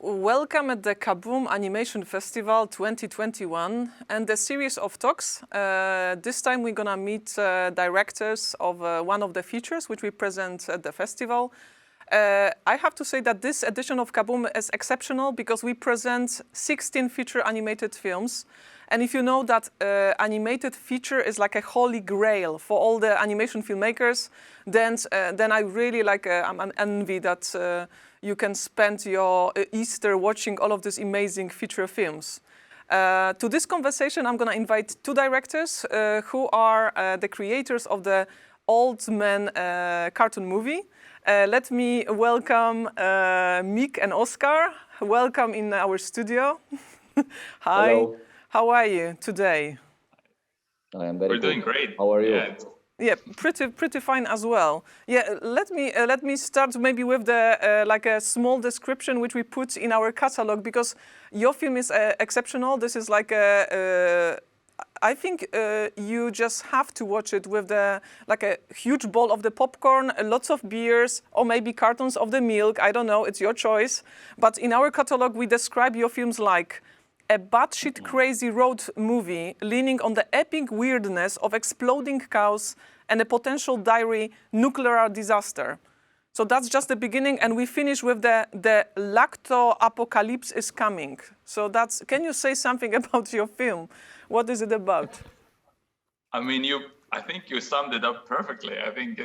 welcome at the Kaboom Animation Festival 2021 and the series of talks. This time we're gonna meet directors of one of the features which we present at the festival. I have to say that this edition of Kaboom is exceptional because we present 16 feature animated films. And if you know that animated feature is like a holy grail for all the animation filmmakers, then I really I'm envy that you can spend your Easter watching all of these amazing feature films. To this conversation, I'm going to invite two directors who are the creators of the Old Man cartoon movie. Let me welcome Mikk and Oskar. Welcome in our studio. Hi. Hello. How are you today? I am very We're doing great. How are you? Yeah, pretty fine as well. Yeah, let me start maybe with the like a small description which we put in our catalog because your film is exceptional. This is like a I think you just have to watch it with the like a huge bowl of the popcorn, lots of beers, or maybe cartons of the milk. I don't know. It's your choice. But in our catalog, we describe your films like a batshit crazy road movie leaning on the epic weirdness of exploding cows and a potential dire nuclear disaster. So that's just the beginning, and we finish with the Lactopocalypse is coming. So that's, can you say something about your film? What is it about? I mean, I think you summed it up perfectly. I think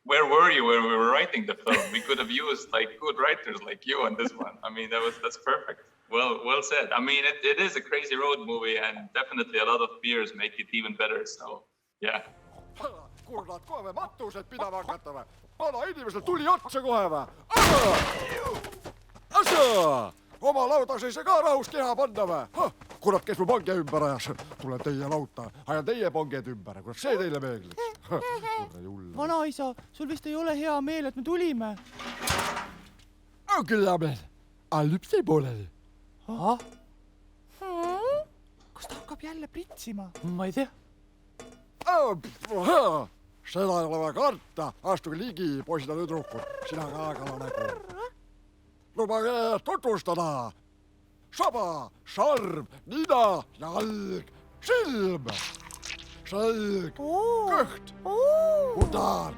where were you when we were writing the film? We could have used like good writers like you on this one. I mean, that's perfect. Well said. I mean, it is a crazy road movie, and definitely a lot of beers make it even better. So, yeah. Kuulad kohe või matused pidama hakata või? Vana inimesel tuli otsa kohe või? Asja! Oma laudas ei saa ka rahus keha panna või? Kurat, kes mu ponge ümber ajas? Tule teie lauta. Ajan teie ponged ümber. Kurat, see teile meeldis. Vanaisa, sul vist ei ole hea meel, et me tulime. On küll hea meel. Aga lüps ei pooleli. Kas ta hakkab jälle pritsima? Ma ei tea. Seda ei ole vaja karta. Astuge ligi, poisid ja tüdrukud. Sina ka kala nägu. Lubage tutvustada. Saba, sarv, nina, jalg, silm, selg, kõht, udar,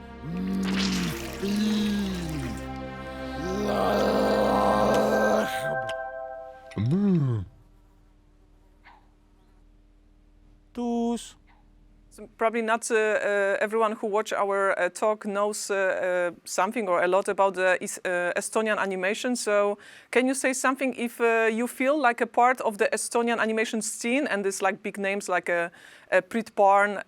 piim, lähm. Tuus. So probably not everyone who watch our talk knows something or a lot about the Estonian animation. So can you say something if you feel like a part of the Estonian animation scene and this like big names like Priit Parn,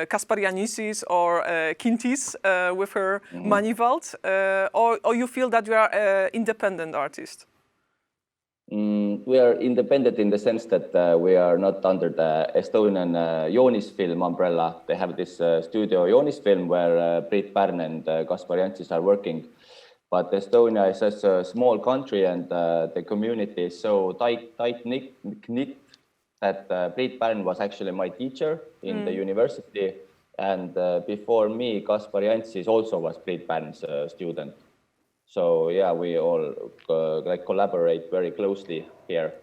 Kaspar Janissis or Kintis with her Manivald, or you feel that you are an independent artist? We are independent in the sense that we are not under the Estonian Joonisfilm umbrella. They have this studio Joonisfilm where Priit Parn and Kaspar Janissis are working. But Estonia is such a small country and the community is so tight-knit that Priit Parn was actually my teacher in the university. And before me, Kaspar Janissis also was Priit Parn's student. So yeah, we all like collaborate very closely here.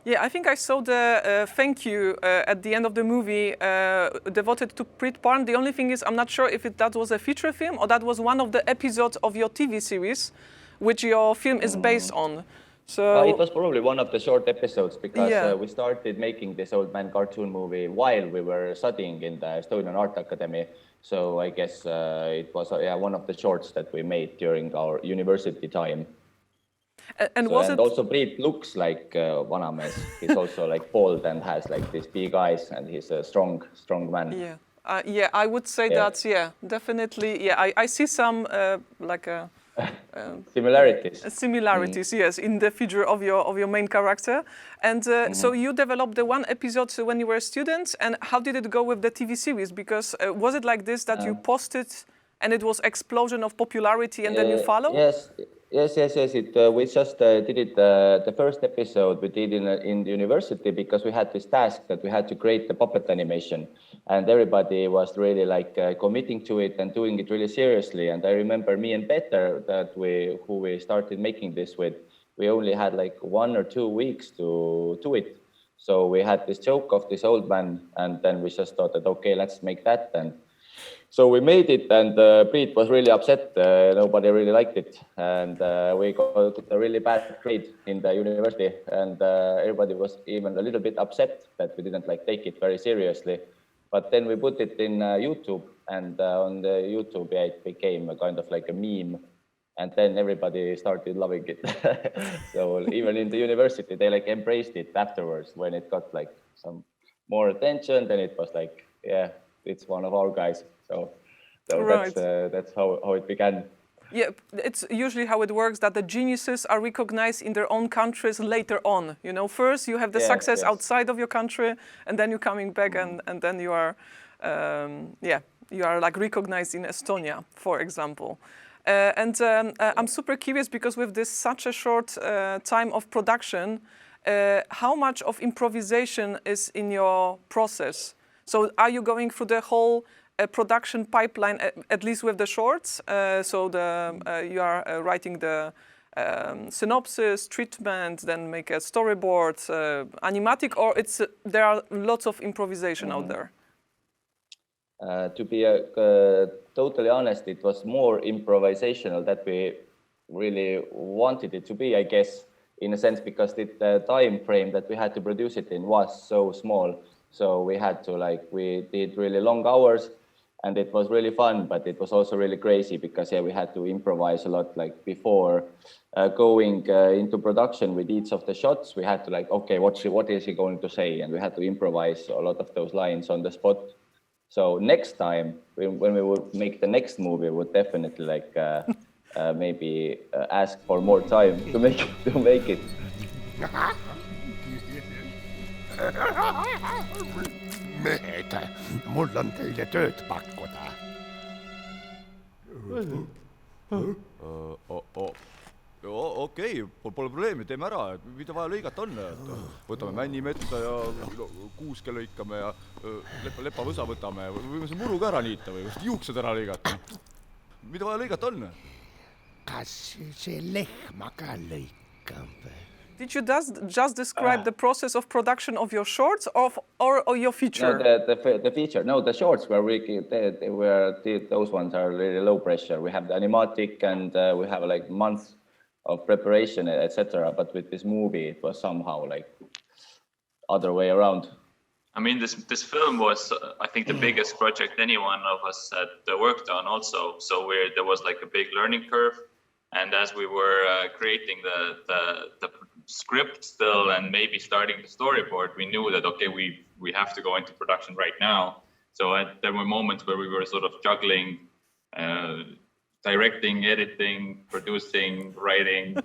Yeah, I think I saw the thank you at the end of the movie devoted to Priit Parn. The only thing is, I'm not sure if that was a feature film or that was one of the episodes of your TV series, which your film is based on. So it was probably one of the short episodes because we started making this Old Man cartoon movie while we were studying in the Estonian Art Academy. So I guess it was one of the shorts that we made during our university time. And also Priit looks like vanamees. He's also like bald and has like these big eyes, and he's a strong man. Yeah, I would say that. Yeah, definitely. Yeah, I see some similarities, yes, in the figure of your main character. And so you developed the one episode when you were a student. And how did it go with the TV series? Because was it like this that you posted and it was explosion of popularity and then you followed? Yes. We just did it. The first episode we did in the university because we had this task that we had to create the puppet animation, and everybody was really like committing to it and doing it really seriously. And I remember me and Peter who we started making this with. we only had like 1 or 2 weeks to do it. So we had this joke of this old man, and then we just thought that, okay, let's make that. And so we made it, and Priit was really upset. Nobody really liked it. And we got a really bad grade in the university. And everybody was even a little bit upset that we didn't like take it very seriously. But then we put it in YouTube, and on the YouTube, it became a kind of like a meme. And then everybody started loving it. So even in the university, they like embraced it afterwards when it got like some more attention. Then it was like, yeah, it's one of our guys. So Right. that's how it began. Yeah, it's usually how it works, that the geniuses are recognized in their own countries later on. You know, first you have the success outside of your country, and then you're coming back, and then you are, you are like recognized in Estonia, for example. I'm super curious, because with this such a short time of production, how much of improvisation is in your process? So are you going through the whole production pipeline, at least with the shorts? You are writing the synopsis, treatment, then make a storyboard, animatic, or there are lots of improvisation out there? To be totally honest, it was more improvisational that we really wanted it to be, I guess, in a sense, because the time frame that we had to produce it in was so small. So we had to we did really long hours, and it was really fun, but it was also really crazy because we had to improvise a lot. Like before going into production with each of the shots, we had to okay, what is he going to say? And we had to improvise a lot of those lines on the spot. So next time, when we would make the next movie, we would definitely maybe ask for more time to make it. Mehed, mul on teile tööd pakkuda. Okei, pole probleemi, teeme ära, mida vaja lõigata on. Võtame männimetsa ja kuuske lõikame ja lepavõsa võtame. Võime see muru ka ära niita või juuksed ära lõigata. Mida vaja lõigata on? Kas see lehma ka lõikab? Did you just describe the process of production of your shorts or your feature? No, the feature. No, the shorts those ones are really low pressure. We have the animatic, and we have months of preparation, etc. But with this movie, it was somehow other way around. I mean, this film was, I think, the biggest project any one of us had worked on also. So there was a big learning curve. And as we were creating the script still and maybe starting the storyboard, we knew that, okay, we have to go into production right now. So there were moments where we were sort of juggling, directing, editing, producing, writing,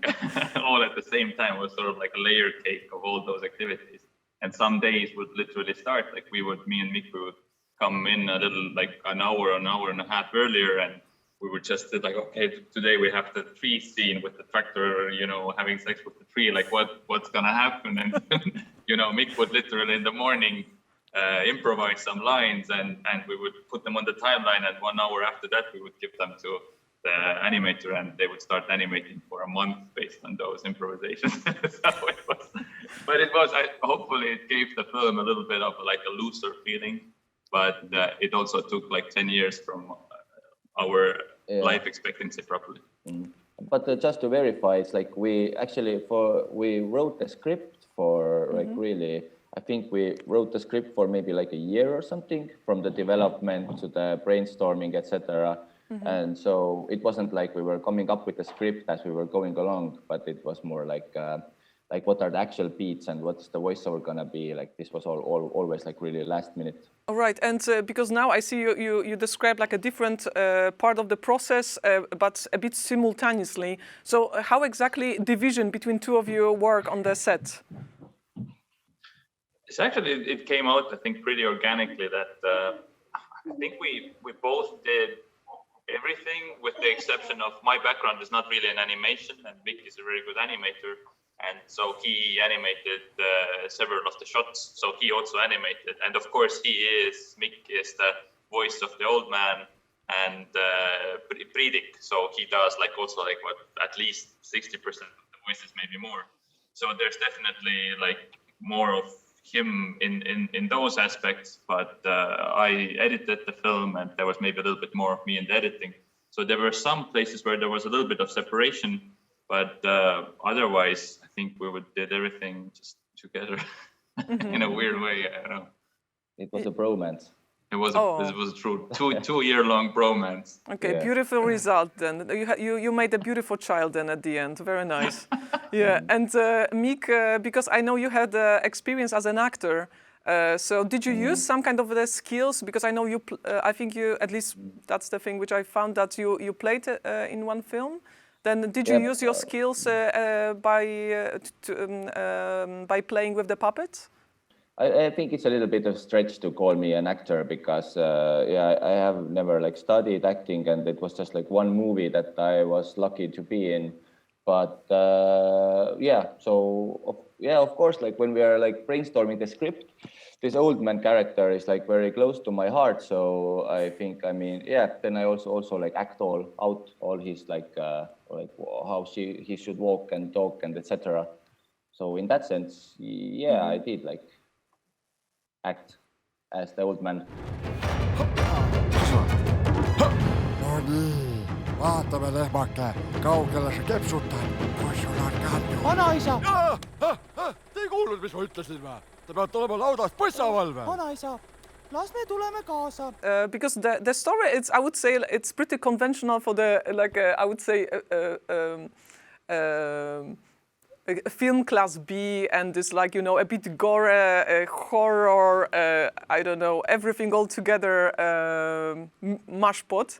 all at the same time. It was sort of like a layer cake of all those activities. And some days would literally start, me and Mikk would come in a little, an hour and a half earlier, and we would just say okay, today we have the tree scene with the tractor, having sex with the tree, what's gonna happen? And, Mikk would literally in the morning improvise some lines, and we would put them on the timeline, and 1 hour after that, we would give them to the animator, and they would start animating for a month based on those improvisations. Hopefully it gave the film a little bit of a looser feeling, but it also took 10 years from our life expectancy probably. But just to verify, it's we wrote the script for really, I think we wrote the script for maybe a year or something, from the development to the brainstorming, etc. And so it wasn't we were coming up with the script as we were going along, but it was more what are the actual beats and what's the voiceover gonna be. This was always really last minute. All right, and because now I see you describe a different part of the process, but a bit simultaneously. So how exactly division between two of you work on the set? It's actually, it came out, I think, pretty organically that I think we both did everything, with the exception of my background is not really in animation, and Mikk is a very good animator. And so he animated several of the shots. So he also animated. And of course, Mikk is the voice of the old man and Priidik. So he does also at least 60% of the voices maybe more. So there's definitely like more of him in those aspects, but I edited the film and there was maybe a little bit more of me in the editing. So there were some places where there was a little bit of separation, but otherwise I think we did everything just together in a weird way. I don't know. It was a bromance. It was a true 2-year-long bromance. Okay, Yeah. beautiful result then. You made a beautiful child then at the end. Very nice. Yeah, and Mikk, because I know you had experience as an actor. So did you use some kind of the skills? Because I know you, I think you, at least that's the thing which I found, that you played in one film. Then did you use your skills by playing with the puppets? I think it's a little bit of stretch to call me an actor because I have never like studied acting, and it was just like one movie that I was lucky to be in. But of course, like when we are like brainstorming the script, this old man character is like very close to my heart. So I think, then I also like act out all his like how he should walk and talk and etc. So in that sense, I did like act as the old man. No niin, vaatame lehmake, kaugele sa kepsutad, kui sul on kandu. Vanaisa! Te ei kuulnud, mis ma ütlesin või? Te peate olema laudast põssaval või? Vanaisa, las me tuleme kaasa. Because the story, I would say it's pretty conventional for the, I would say, film class B, and this a bit gore, horror, I don't know, everything all together, mash pot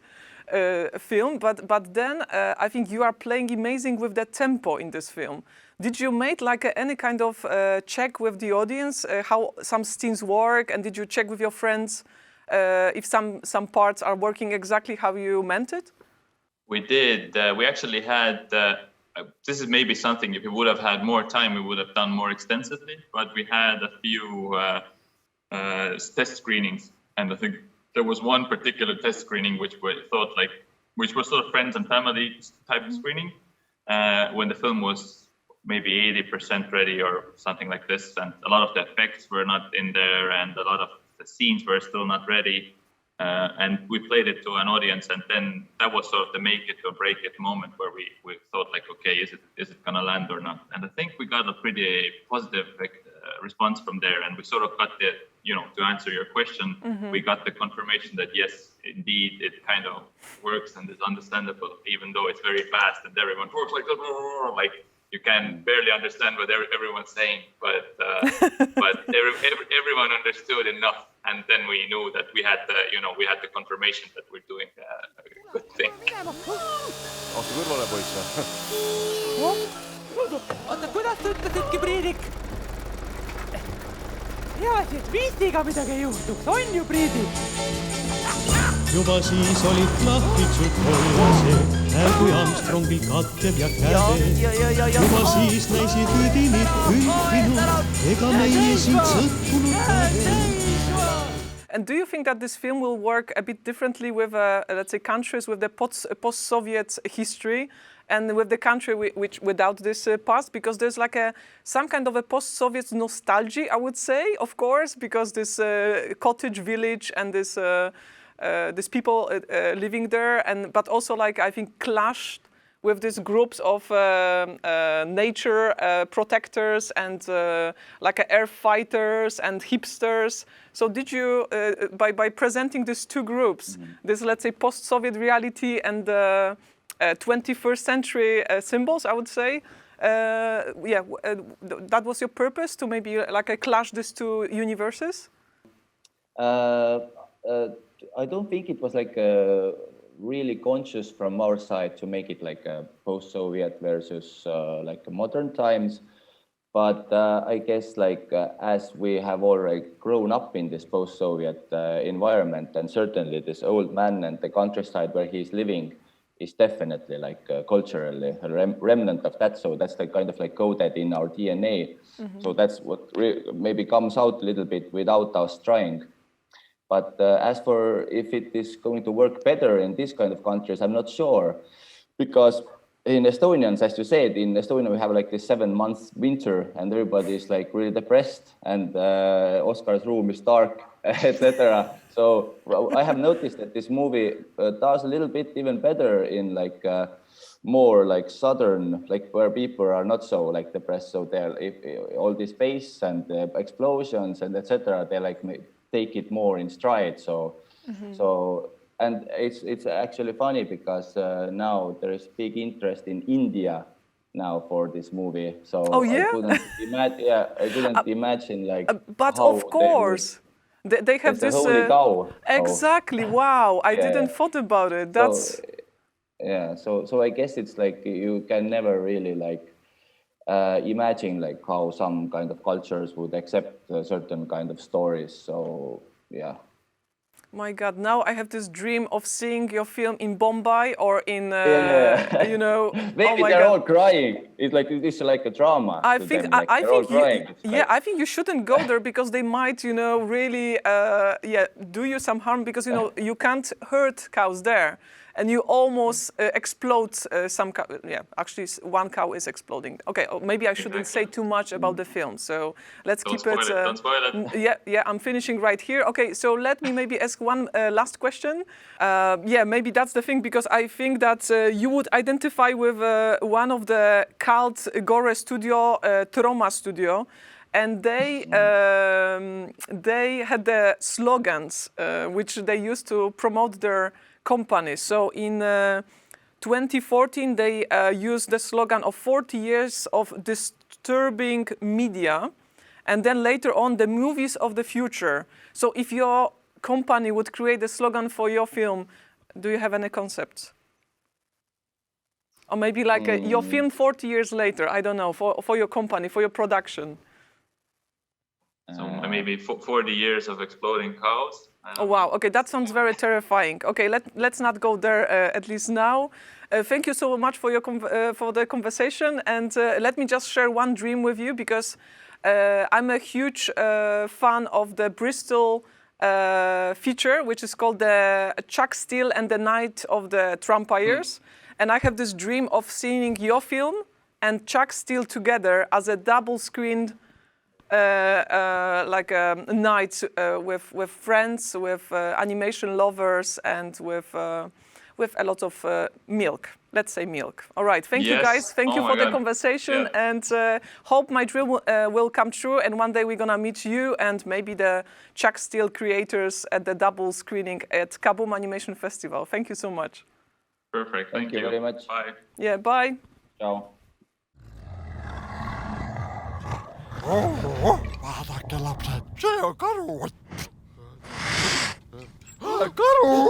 film. But then I think you are playing amazing with the tempo in this film. Did you make any kind of check with the audience how some scenes work, and did you check with your friends if some parts are working exactly how you meant it? We did. We actually had. This is maybe something, if we would have had more time, we would have done more extensively, but we had a few test screenings. And I think there was one particular test screening which was sort of friends and family type of screening, when the film was maybe 80% ready or something like this. And a lot of the effects were not in there, and a lot of the scenes were still not ready. And we played it to an audience, and then that was sort of the make it or break it moment where we thought like, okay, is it gonna land or not? And I think we got a pretty positive response from there, and we sort of got the, to answer your question, we got the confirmation that yes, indeed, it kind of works and is understandable, even though it's very fast and everyone talks like you can barely understand what everyone's saying, but everyone understood enough, and then we knew that we had the confirmation that we're doing a good thing. Astu kõrvale, poiss. Oota, kuidas sa ütlesidki, Priidik? Hea, siis vistiga midagi juhtuks, on ju, Priidik? Juba siis olid klahvitsud kollased, kui Armstrongil katkeb ja käbe. Juba siis näisid üdinid ülpinud, ega meie siin sõttunud pähe. And do you think that this film will work a bit differently with, let's say, countries with the post-Soviet history, and with the country which without this past? Because there's some kind of a post-Soviet nostalgia, I would say, of course, because this cottage village and this people living there, but also I think clashed with these groups of nature protectors and air fighters and hipsters. So did you, by presenting these two groups, this, let's say, post-Soviet reality and 21st century symbols, I would say, that was your purpose, to maybe clash these two universes? I don't think it was really conscious from our side to make it post-Soviet versus modern times. But I guess as we have already grown up in this post-Soviet environment, and certainly this old man and the countryside where he's living is definitely culturally a remnant of that. So that's kind of coded in our DNA. So that's what maybe comes out a little bit without us trying. But as for if it is going to work better in this kind of countries, I'm not sure, because in Estonians, as you said, in Estonia we have like this 7 months winter, and everybody is like really depressed, and Oskar's room is dark, etc. So I have noticed that this movie does a little bit even better in like more like southern, like where people are not so like depressed. So they're all this space and explosions and etc. They like take it more in stride. So and it's actually funny because now there is big interest in India now for this movie. So I couldn't imagine like. But how of course, they have this. Holy cow. Exactly. Wow, I didn't thought about it. That's. So I guess it's like you can never really like imagine like how some kind of cultures would accept certain kind of stories. So yeah. My God! Now I have this dream of seeing your film in Bombay or in, you know. Maybe they're all crying. It's like a drama. I think I think you shouldn't go there because they might, you know, really, do you some harm because you know you can't hurt cows there. And you almost explode some cow. Yeah, actually, one cow is exploding. Okay, maybe I shouldn't say too much about the film. So let's keep it. Don't spoil it. Yeah, I'm finishing right here. Okay, so let me maybe ask one last question. Maybe that's the thing because I think that you would identify with one of the cult gore studio, Trauma Studio. And they had the slogans which they used to promote their company. So in 2014, they used the slogan of 40 years of disturbing media. And then later on, the movies of the future. So if your company would create a slogan for your film, do you have any concepts? Or maybe like your film 40 years later, I don't know, for your company, for your production. So maybe 40 years of exploding cows. Oh wow! Okay, that sounds very terrifying. Okay, let's not go there at least now. Thank you so much for your for the conversation, and let me just share one dream with you because I'm a huge fan of the Bristol feature, which is called the Chuck Steele and the Night of the Trumpires, and I have this dream of seeing your film and Chuck Steele together as a double-screened. Like a night with friends, with animation lovers, and with a lot of milk. Let's say milk. All right. Thank you, guys. Thank you for the conversation, and hope my dream will come true. And one day we're gonna meet you and maybe the Chuck Steele creators at the double screening at Kaboom Animation Festival. Thank you so much. Perfect. Thank you very much. Bye. Yeah. Bye. Ciao. Vaadake lapsed, see on karu. Karu!